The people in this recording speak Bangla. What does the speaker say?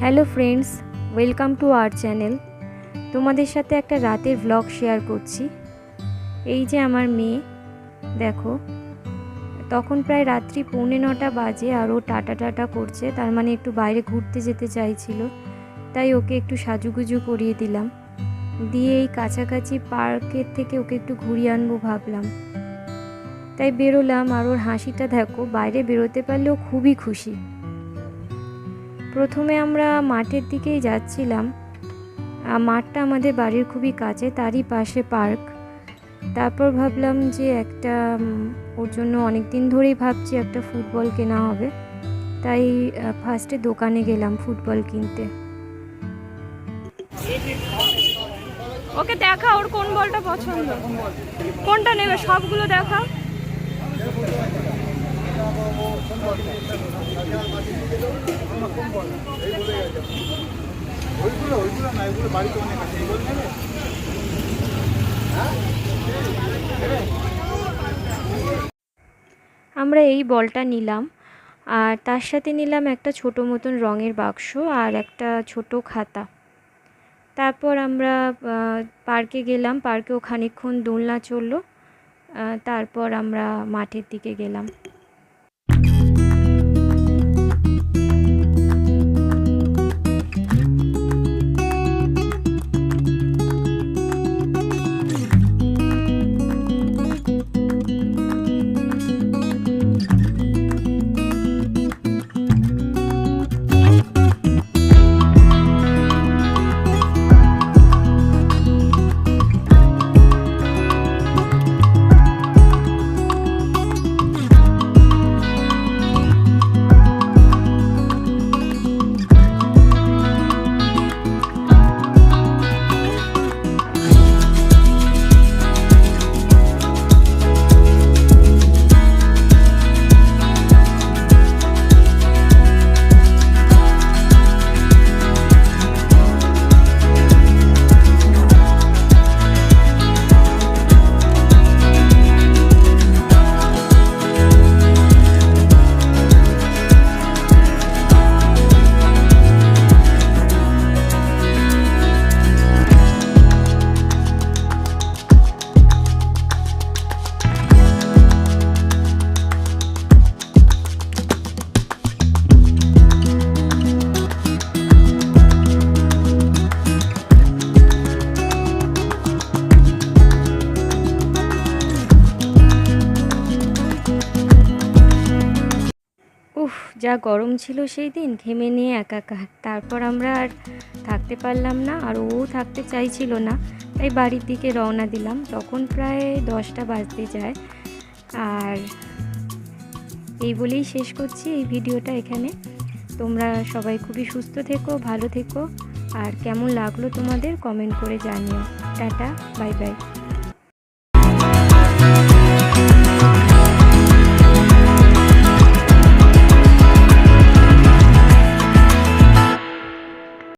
Hello friends, welcome to our channel. তোমাদের সাথে একটা রাতের ভ্লগ শেয়ার করছি। এই যে আমার মেয়ে, দেখো, তখন প্রায় রাত্রি 9:45 বাজে আর ও টাটা টাটা করছে, তার মানে একটু বাইরে ঘুরতে যেতে চাইছিল। তাই ওকে একটু সাজুগুজু করিয়ে দিলাম, দিয়ে এই কাছাকাছি পার্কের থেকে ওকে একটু ঘুরিয়ে আনবো ভাবলাম। তাই বেরোলাম, আর ওর হাসিটা দেখো, বাইরে বেরোতে পারলে ও খুবই খুশি। প্রথমে আমরা মাঠের দিকেই যাচ্ছিলাম। মাঠটা আমাদের বাড়ির খুবই কাছে, তারই পাশে পার্ক। তারপর ভাবলাম যে একটা ওর জন্য অনেক দিন ধরেই ভাবছি একটা ফুটবল কেনা হবে, তাই ফার্স্টে দোকানে গেলাম ফুটবল কিনতে। ওকে দেখা, ওর কোন বলটা পছন্দ, কোনটা নেবে, সবগুলো দেখা। আমরা এই বলটা নিলাম, আর তার সাথে নিলাম একটা ছোটো মতন রঙের বাক্স আর একটা ছোট খাতা। তারপর আমরা পার্কে গেলাম, পার্কেও খানিকক্ষণ দোলনা চললো। তারপর আমরা মাঠের দিকে গেলাম। যা গরম ছিল সেই দিন, ঘেমে নিয়ে একাকার। তারপর আমরা আর থাকতে পারলাম না, আর ও থাকতে চাইছিল না, তাই বাড়ির দিকে রওনা দিলাম। তখন প্রায় 10টা বাজতে যায়। আর এই বলেই শেষ করছি এই ভিডিওটা এখানে। তোমরা সবাই খুবই সুস্থ থেকো, ভালো থেকো, আর কেমন লাগলো তোমাদের কমেন্ট করে জানিও। Tata, bye bye.